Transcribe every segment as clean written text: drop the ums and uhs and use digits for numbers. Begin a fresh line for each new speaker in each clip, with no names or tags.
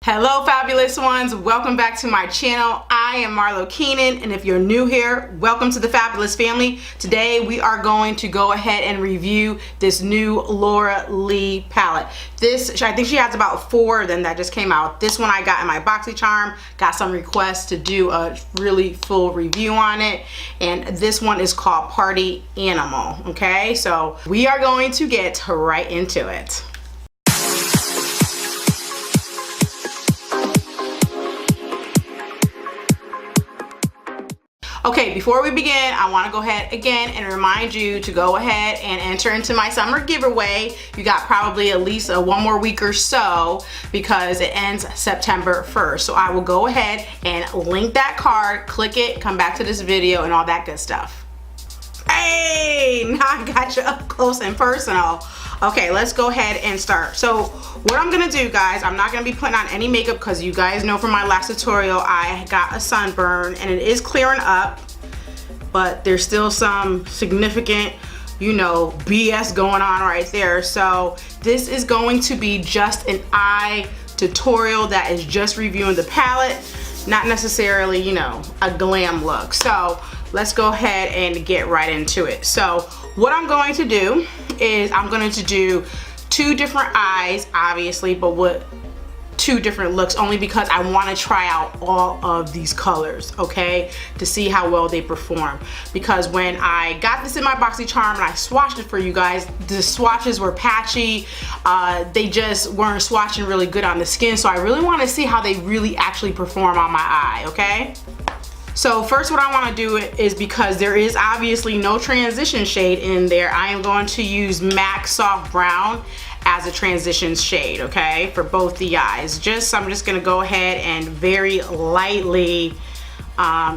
Hello fabulous ones, welcome back to my channel. I am Marlo Keenan, and if you're new here, welcome to the fabulous family. Today we are going to go ahead and review this new Laura Lee palette. I think she has about 4 of them that just came out. This one I got in my BoxyCharm, got some requests to do a really full review on it, and this one is called Party Animal. Okay, so we are going to get right into it. Okay, before we begin, I want to go ahead again and remind you to go ahead and enter into my summer giveaway. You got probably at least one more week or so because it ends September 1st. So I will go ahead and link that card, click it, come back to this video and all that good stuff. Hey, now I got you up close and personal. Okay, let's go ahead and start. So what I'm gonna do, guys, I'm not gonna be putting on any makeup because you guys know from my last tutorial I got a sunburn and it is clearing up, but there's still some significant, you know, BS going on right there. So this is going to be just an eye tutorial that is just reviewing the palette, not necessarily, you know, a glam look. So let's go ahead and get right into it. So what I'm going to do is I'm going to do 2 different eyes, obviously, but with 2 different looks, only because I want to try out all of these colors, okay, to see how well they perform. Because when I got this in my BoxyCharm and I swatched it for you guys, the swatches were patchy. They just weren't swatching really good on the skin, so I really want to see how they really actually perform on my eye, okay? So first what I want to do is, because there is obviously no transition shade in there, I am going to use MAC Soft Brown as a transition shade, okay, for both the eyes. I'm just going to go ahead and very lightly,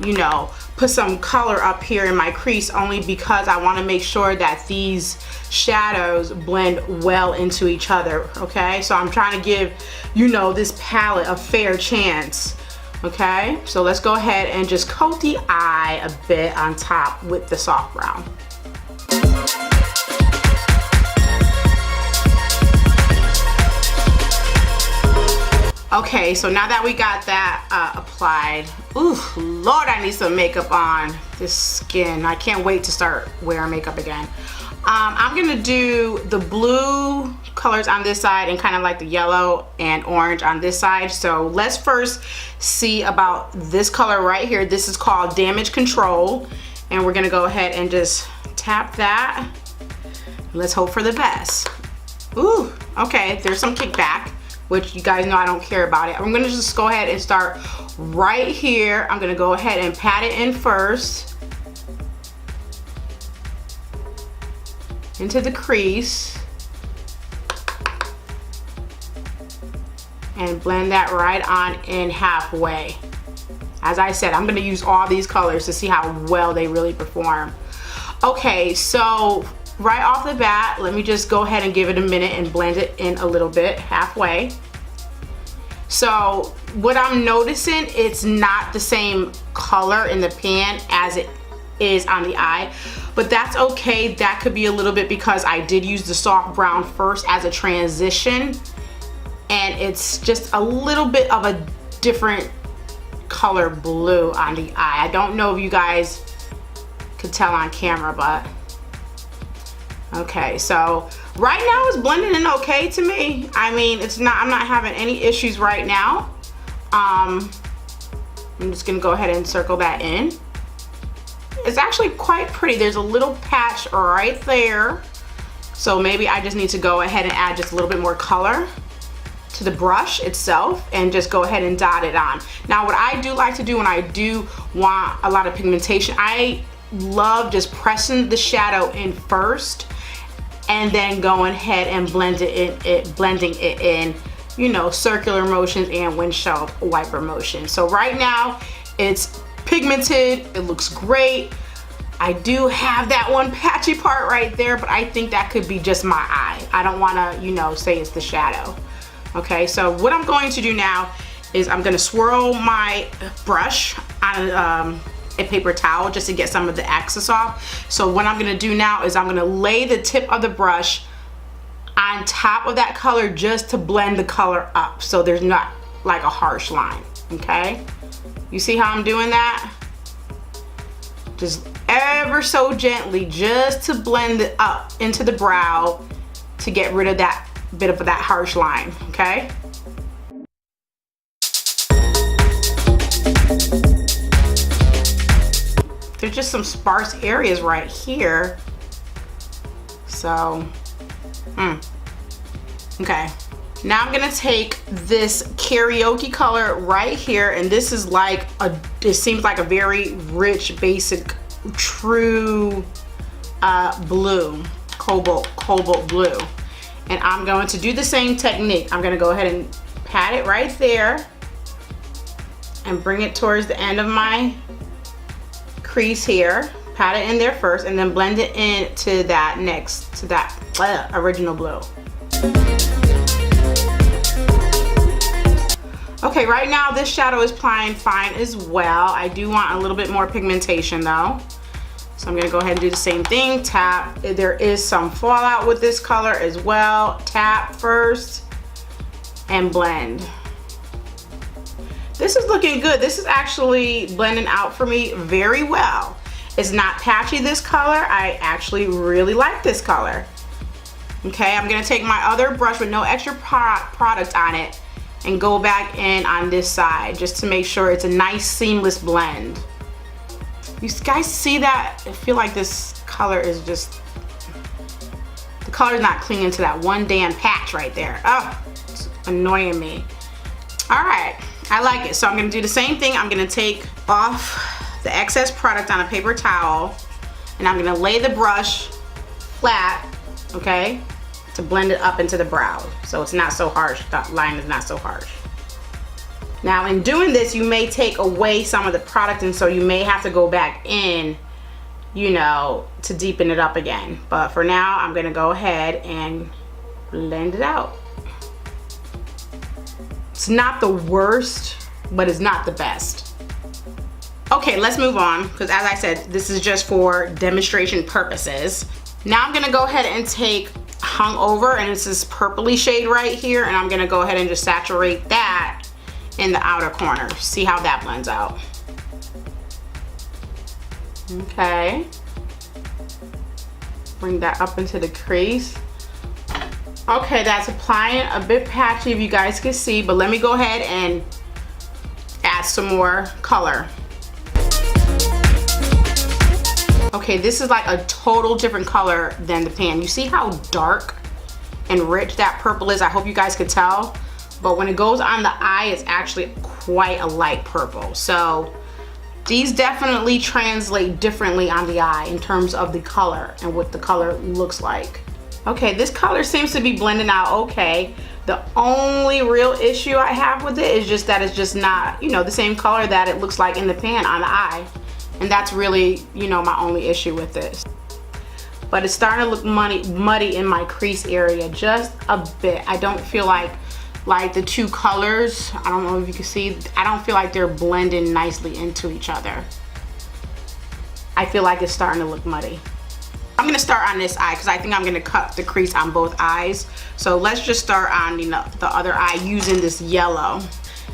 you know, put some color up here in my crease, only because I want to make sure that these shadows blend well into each other, okay? So I'm trying to give, you know, this palette a fair chance. Okay, so let's go ahead and just coat the eye a bit on top with the soft brown. Okay, so now that we got that applied, ooh, Lord, I need some makeup on this skin. I can't wait to start wearing makeup again. I'm gonna do the blue colors on this side and kind of like the yellow and orange on this side. So let's first see about this color right here. This is called Damage Control, and we're gonna go ahead and just tap that. Let's hope for the best. Ooh, okay, there's some kickback, which you guys know I don't care about it. I'm gonna just go ahead and start right here. I'm gonna go ahead and pat it in first into the crease and blend that right on in halfway. As I said, I'm going to use all these colors to see how well they really perform. Okay, so right off the bat, let me just go ahead and give it a minute and blend it in a little bit, halfway. So what I'm noticing, it's not the same color in the pan as it is on the eye, but that's okay. That could be a little bit because I did use the soft brown first as a transition, and it's just a little bit of a different color blue on the eye. I don't know if you guys could tell on camera, but okay, so right now it's blending in okay to me. I mean, I'm not having any issues right now. I'm just gonna go ahead and circle that in. It's actually quite pretty. There's a little patch right there, so maybe I just need to go ahead and add just a little bit more color to the brush itself and just go ahead and dot it on. Now what I do like to do when I do want a lot of pigmentation, I love just pressing the shadow in first and then going ahead and blending it in, you know, circular motions and windshield wiper motion. So right now it's pigmented, it looks great. I do have that one patchy part right there, but I think that could be just my eye. I don't want to, you know, say it's the shadow. Okay, so what I'm going to do now is I'm going to swirl my brush on a paper towel just to get some of the excess off. So what I'm going to do now is I'm going to lay the tip of the brush on top of that color just to blend the color up, so there's not like a harsh line, okay? You see how I'm doing that? Just ever so gently, just to blend it up into the brow to get rid of that bit of that harsh line, okay? There's just some sparse areas right here. So, okay. Now I'm gonna take this karaoke color right here, and this is like it seems like a very rich, basic, true blue, cobalt blue. And I'm going to do the same technique. I'm gonna go ahead and pat it right there and bring it towards the end of my crease here. Pat it in there first and then blend it into that original blue. Okay, right now this shadow is applying fine as well. I do want a little bit more pigmentation though. So I'm gonna go ahead and do the same thing. Tap, there is some fallout with this color as well. Tap first and blend. This is looking good. This is actually blending out for me very well. It's not patchy, this color. I actually really like this color. Okay, I'm gonna take my other brush with no extra product on it and go back in on this side just to make sure it's a nice seamless blend. You guys see that? I feel like this color is just, the color is not clinging to that one damn patch right there. Oh, it's annoying me. All right, I like it. So I'm gonna do the same thing. I'm gonna take off the excess product on a paper towel and I'm gonna lay the brush flat, okay, to blend it up into the brow. So it's not so harsh, that line is not so harsh. Now in doing this, you may take away some of the product and so you may have to go back in, you know, to deepen it up again. But for now, I'm gonna go ahead and blend it out. It's not the worst, but it's not the best. Okay, let's move on, because as I said, this is just for demonstration purposes. Now I'm gonna go ahead and take Hung Over, and it's this purpley shade right here, and I'm gonna go ahead and just saturate that in the outer corner. See how that blends out. Okay. Bring that up into the crease. Okay, that's applying a bit patchy if you guys can see, but let me go ahead and add some more color. Okay, this is like a total different color than the pan. You see how dark and rich that purple is? I hope you guys could tell. But when it goes on the eye, it's actually quite a light purple. So these definitely translate differently on the eye in terms of the color and what the color looks like. Okay, this color seems to be blending out okay. The only real issue I have with it is just that it's just not, you know, the same color that it looks like in the pan on the eye. And that's really, you know, my only issue with this. But it's starting to look muddy in my crease area just a bit. I don't feel like the two colors, I don't know if you can see, I don't feel like they're blending nicely into each other. I feel like it's starting to look muddy. I'm gonna start on this eye because I think I'm gonna cut the crease on both eyes. So let's just start on, you know, the other eye using this yellow.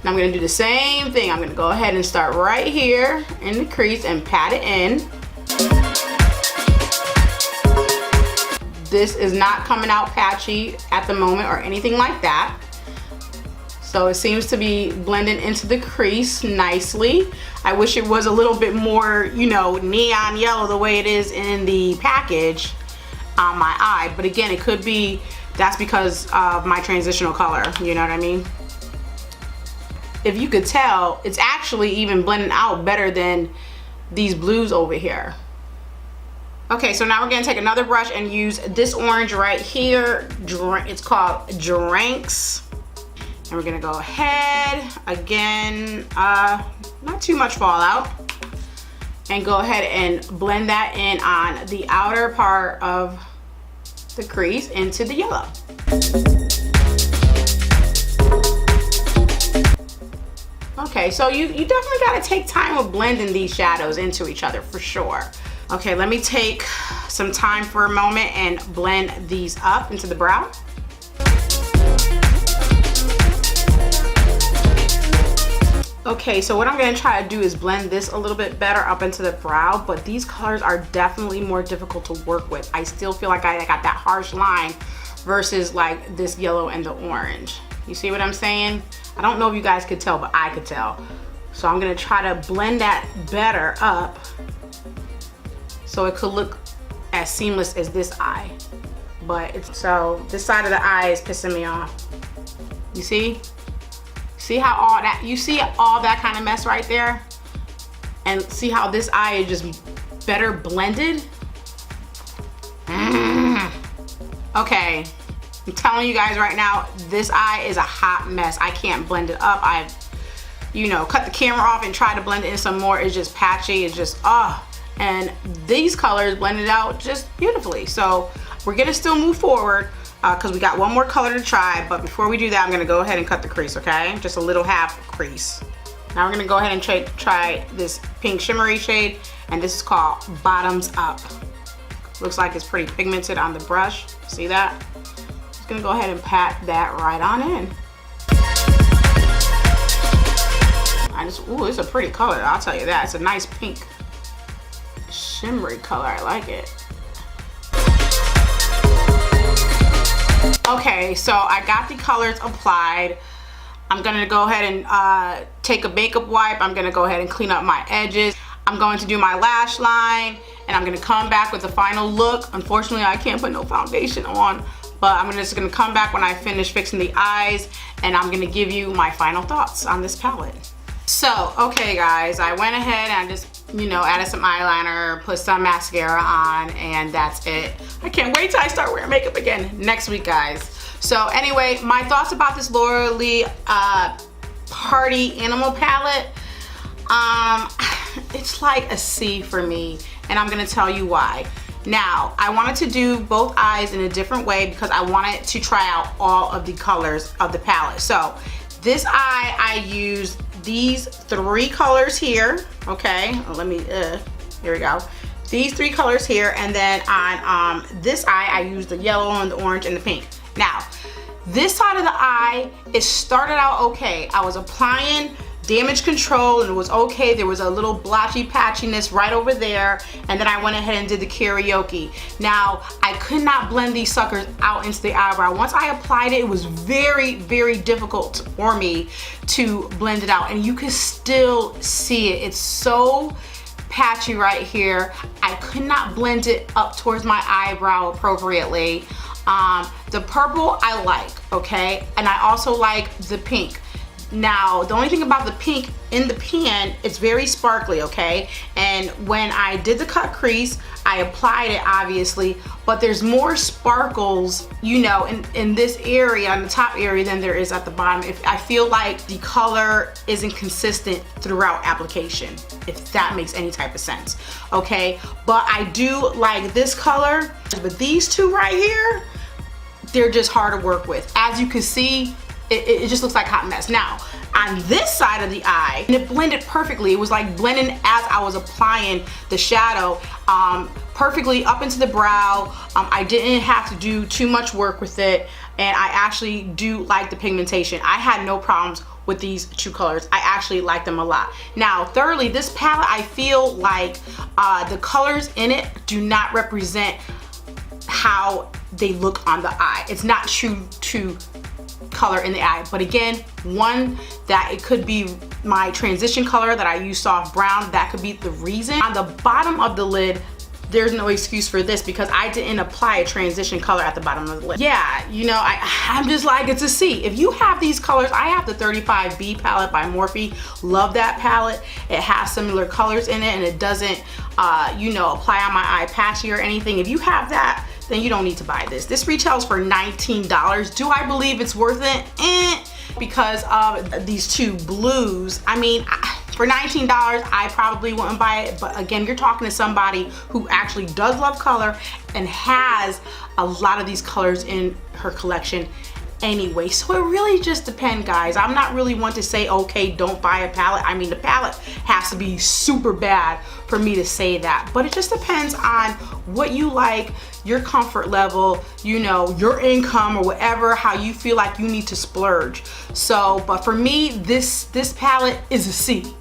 And I'm gonna do the same thing. I'm gonna go ahead and start right here in the crease and pat it in. This is not coming out patchy at the moment or anything like that. So it seems to be blending into the crease nicely. I wish it was a little bit more, you know, neon yellow the way it is in the package on my eye. But again, it could be, that's because of my transitional color, you know what I mean? If you could tell, it's actually even blending out better than these blues over here. Okay, so now we're gonna take another brush and use this orange right here. It's called Drinks. And we're gonna go ahead, again, not too much fallout, and go ahead and blend that in on the outer part of the crease into the yellow. Okay, so you definitely gotta take time with blending these shadows into each other for sure. Okay, let me take some time for a moment and blend these up into the brow. Okay, so what I'm gonna try to do is blend this a little bit better up into the brow, but these colors are definitely more difficult to work with. I still feel like I got that harsh line versus like this yellow and the orange. You see what I'm saying? I don't know if you guys could tell, but I could tell. So I'm gonna try to blend that better up so it could look as seamless as this eye. But it's, so this side of the eye is pissing me off. You see? See how all that, you see all that kind of mess right there? And see how this eye is just better blended? Okay, I'm telling you guys right now, this eye is a hot mess. I can't blend it up. I've, you know, cut the camera off and tried to blend it in some more. It's just patchy, it's just, and these colors blended out just beautifully. So we're gonna still move forward because we got one more color to try, but before we do that, I'm gonna go ahead and cut the crease, okay? Just a little half crease. Now we're gonna go ahead and try this pink shimmery shade, and this is called Bottoms Up. Looks like it's pretty pigmented on the brush. See that? Just gonna go ahead and pat that right on in. Ooh, it's a pretty color, I'll tell you that. It's a nice pink shimmery color, I like it. Okay, so I got the colors applied. I'm gonna go ahead and take a makeup wipe. I'm gonna go ahead and clean up my edges. I'm going to do my lash line, and I'm gonna come back with the final look. Unfortunately, I can't put no foundation on, but I'm just gonna come back when I finish fixing the eyes, and I'm gonna give you my final thoughts on this palette. So, okay guys, I went ahead and I just, you know, added some eyeliner, put some mascara on, and that's it. I can't wait till I start wearing makeup again next week, guys. So anyway, my thoughts about this Laura Lee Party Animal palette. It's like a C for me, and I'm gonna tell you why. Now, I wanted to do both eyes in a different way because I wanted to try out all of the colors of the palette. So this eye, I used these 3 colors here, okay? Let me, here we go. These 3 colors here, and then on this eye, I used the yellow and the orange and the pink. Now, this side of the eye, it started out okay. I was applying damage control and it was okay. There was a little blotchy patchiness right over there, and then I went ahead and did the karaoke. Now, I could not blend these suckers out into the eyebrow. Once I applied it, it was very, very difficult for me to blend it out, and you can still see it. It's so patchy right here. I could not blend it up towards my eyebrow appropriately. The purple I like, okay? And I also like the pink. Now, the only thing about the pink in the pan, it's very sparkly, okay? And when I did the cut crease, I applied it obviously, but there's more sparkles, you know, in this area, on the top area, than there is at the bottom. I feel like the color isn't consistent throughout application, if that makes any type of sense, okay? But I do like this color, but these two right here, they're just hard to work with. As you can see, it just looks like a hot mess. Now, on this side of the eye, and it blended perfectly. It was like blending as I was applying the shadow perfectly up into the brow. I didn't have to do too much work with it, and I actually do like the pigmentation. I had no problems with these 2 colors. I actually like them a lot. Now, thirdly, this palette, I feel like the colors in it do not represent how they look on the eye. It's not true to color in the eye, but again, one, that it could be my transition color that I use soft brown. That could be the reason. On the bottom of the lid, there's no excuse for this because I didn't apply a transition color at the bottom of the lid. Yeah, you know, I'm just like, it's a C. If you have these colors, I have the 35B palette by Morphe. Love that palette. It has similar colors in it, and it doesn't, you know, apply on my eye patchy or anything. If you have that, then you don't need to buy this. This retails for $19. Do I believe it's worth it? Because of these 2 blues. I mean, for $19, I probably wouldn't buy it, but again, you're talking to somebody who actually does love color and has a lot of these colors in her collection. anyway. So it really just depends, guys. I'm not really one to say, okay, don't buy a palette. I mean, the palette has to be super bad for me to say that, but it just depends on what you like, your comfort level, you know, your income or whatever, how you feel like you need to splurge. So, but for me, this palette is a C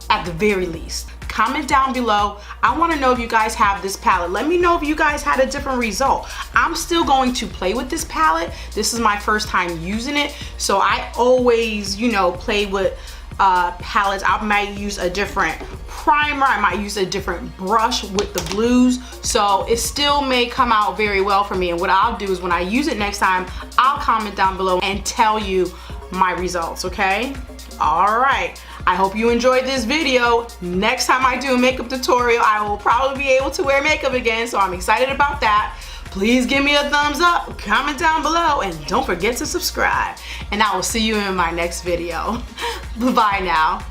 at the very least. Comment down below. I want to know if you guys have this palette. Let me know if you guys had a different result. I'm still going to play with this palette. This is my first time using it, so I always, you know, play with palettes. I might use a different primer, I might use a different brush with the blues, so it still may come out very well for me. And what I'll do is when I use it next time, I'll comment down below and tell you my results, okay? All right, I hope you enjoyed this video. Next time I do a makeup tutorial, I will probably be able to wear makeup again, so I'm excited about that. Please give me a thumbs up, comment down below, and don't forget to subscribe. And I will see you in my next video. Bye-bye now.